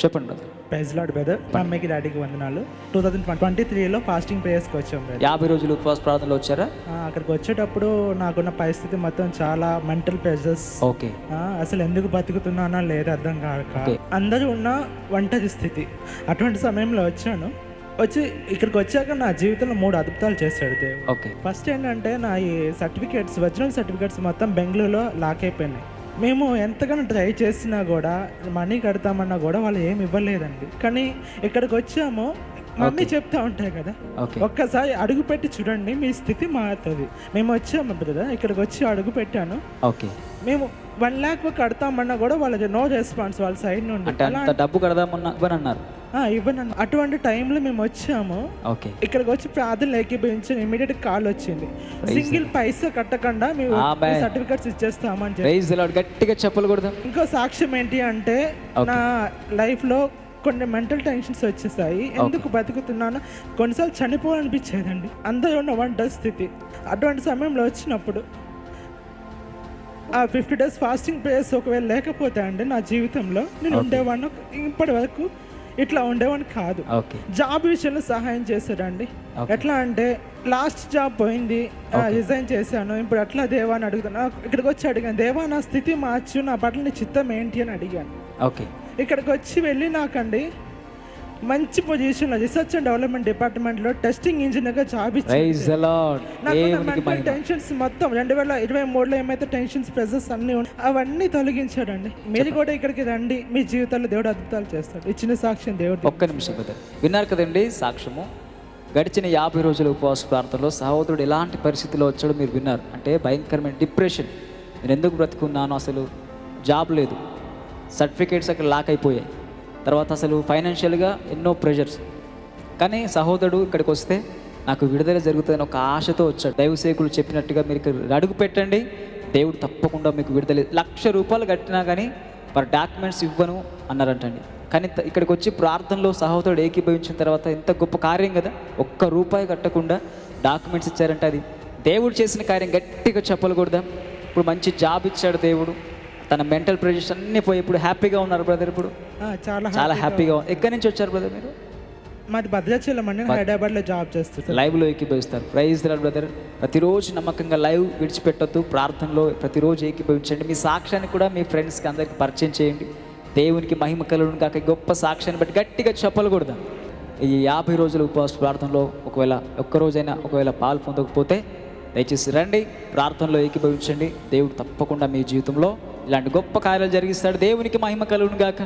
చెప్పండి brother. Praise lord brother. మా అమ్మకి డాడీకి వందనాలు. 2023లో ఫాస్టింగ్ ప్రేయర్స్కి వచ్చాం బ్రదర్. 50 రోజులు ఉపవాస ప్రార్థనలో వచ్చారా? అక్కడికి వచ్చేటప్పుడు నాకున్న పరిస్థితి మొత్తం చాలా మెంటల్ ప్రెషర్స్. ఓకే. అసలు ఎందుకు బతుకుతున్నానో లేదు అర్థం కాక, అందరూ ఉన్న ఒంటరి స్థితి. అటువంటి సమయంలో వచ్చి ఇక్కడికి వచ్చాక నా జీవితంలో 3 అద్భుతాలు చేశాడు దేవుడు. ఓకే. ఫస్ట్ ఏంటంటే నా ఈ సర్టిఫికేట్స్, ఒరిజినల్ సర్టిఫికేట్స్ మొత్తం బెంగళూరులో లాక్ అయిపోయినాయి. మేము ఎంతగానో ట్రై చేసినా కూడా, మనీ కడతామన్నా కూడా వాళ్ళు ఏమి ఇవ్వలేదండి. కానీ ఇక్కడికి వచ్చాము, మమ్మీ చెప్తా ఉంటాయి కదా, ఒక్కసారి అడుగు పెట్టి చూడండి మీ స్థితి మారుతుంది. మేము వచ్చాము బ్రదర్, ఇక్కడికి వచ్చి అడుగు పెట్టాను. ఓకే. మేము 1 lakh కడతామన్నా కూడా వాళ్ళకి నో రెస్పాన్స్ వాళ్ళ సైడ్ నుండి. డబ్బు కడదామన్నా ఇవ్వనన్నారు. ఇవ్వనండి. అటువంటి టైంలో మేము వచ్చాము. ఓకే. ఇక్కడికి వచ్చి ప్రార్థనలు ఏకీభవించి ఇమీడియట్ కాల్ వచ్చింది, సింగిల్ పైసా కట్టకుండా మేము సర్టిఫికెట్స్ ఇచ్చేస్తామని చెప్పి. గట్టిగా చెప్పలు కొడదాం. ఇంకో సాక్ష్యం ఏంటి అంటే, నా లైఫ్ లో కొన్ని మెంటల్ టెన్షన్స్ వచ్చేసాయి. ఎందుకు బతుకుతున్నానో, కొన్నిసార్లు చనిపోవాలనిపించేదండి. అందరూ ఉన్న ఒంటరి స్థితి. అటువంటి సమయంలో వచ్చినప్పుడు ఆ 50 days ఫాస్టింగ్ ప్రేయర్స్ ఒకవేళ లేకపోతే అండి నా జీవితంలో నేను ఉండేవాడిని, ఇప్పటి వరకు ఇట్లా ఉండేవాడిని కాదు. జాబ్ విషయంలో సహాయం చేశాడండి. ఎట్లా అంటే, లాస్ట్ జాబ్ పోయింది, రిజైన్ చేశాను. ఇప్పుడు ఎట్లా దేవా అని అడుగుతాను. ఇక్కడికి వచ్చి అడిగాను, దేవా నా స్థితి మార్చు, నా పట్ల నీ చిత్తం ఏంటి అని అడిగాను. ఓకే. ఇక్కడికి వచ్చి వెళ్ళి నాకండి మంచి పొజిషన్లో రీసెర్చ్ అండ్ డెవలప్మెంట్ డిపార్ట్మెంట్లో టెస్టింగ్ ఇంజనీర్గా జాబ్ ఇచ్చాడు. నాకు టెన్షన్స్ మొత్తం 2023లో ఏమైతే టెన్షన్స్, ప్రెజర్స్ అన్నీ అవన్నీ తొలగించాడండి. మీరు కూడా ఇక్కడికి రండి, మీ జీవితాల్లో దేవుడు అద్భుతాలు చేస్తాడు. ఇచ్చిన సాక్ష్యం దేవుడు. ఒక్క నిమిషం విన్నారు కదండి సాక్ష్యము. గడిచిన 50 రోజుల ఉపవాస ప్రార్థనలో సహోదరుడు ఎలాంటి పరిస్థితిలో వచ్చాడో మీరు విన్నారు. అంటే భయంకరమైన డిప్రెషన్. నేను ఎందుకు బ్రతుకున్నాను, అసలు జాబ్ లేదు, సర్టిఫికేట్స్ అక్కడ లాక్ అయిపోయాయి, తర్వాత అసలు ఫైనాన్షియల్గా ఎన్నో ప్రెషర్స్. కానీ సహోదరుడు ఇక్కడికి వస్తే నాకు విడుదల జరుగుతుందని ఒక ఆశతో వచ్చాడు. దైవసేకులు చెప్పినట్టుగా మీరు ఇక్కడ అడుగు పెట్టండి, దేవుడు తప్పకుండా మీకు విడుదల. 1,00,000 రూపాయలు కట్టినా కానీ మరి డాక్యుమెంట్స్ ఇవ్వను అన్నారంటండి. కానీ ఇక్కడికి వచ్చి ప్రార్థనలో సహోదరుడు ఏకీభవించిన తర్వాత ఎంత గొప్ప కార్యం కదా. ₹1 కట్టకుండా డాక్యుమెంట్స్ ఇచ్చారంటే అది దేవుడు చేసిన కార్యం. గట్టిగా చెప్పలు కొడదాం. ఇప్పుడు మంచి జాబ్ ఇచ్చాడు దేవుడు. తన మెంటల్ ప్రెషర్స్ అన్నీ పోయి ఇప్పుడు హ్యాపీగా ఉన్నారు బ్రదర్. ఇప్పుడు చాలా హ్యాపీగా. ఎక్కడి నుంచి వచ్చారు బ్రదర్ మీరు? మాది భద్రాచలం అండి, హైదరాబాద్లో జాబ్ చేస్తారు. లైవ్లో ఏకీభవిస్తారు. Praise the lord brother. ప్రతిరోజు నమ్మకంగా లైవ్ విడిచిపెట్టొద్దు, ప్రార్థనలో ప్రతిరోజు ఏకీభవించండి. మీ సాక్ష్యాన్ని కూడా మీ ఫ్రెండ్స్కి అందరికి పరిచయం చేయండి. దేవునికి మహిమ కలుగును కాక. గొప్ప సాక్ష్యాన్ని బట్టి గట్టిగా చెప్పలు కొడదాం. ఈ 50 రోజుల ఉపవాస ప్రార్థనలో ఒకవేళ ఒక్కరోజైనా ఒకవేళ పాలు పొందకపోతే దయచేసి రండి, ప్రార్థనలో ఏకీభవించండి. దేవుడు తప్పకుండా మీ జీవితంలో ఇలాంటి గొప్ప కార్యాలు జరిగిస్తాడు. దేవునికి మహిమ కలుగును గాక.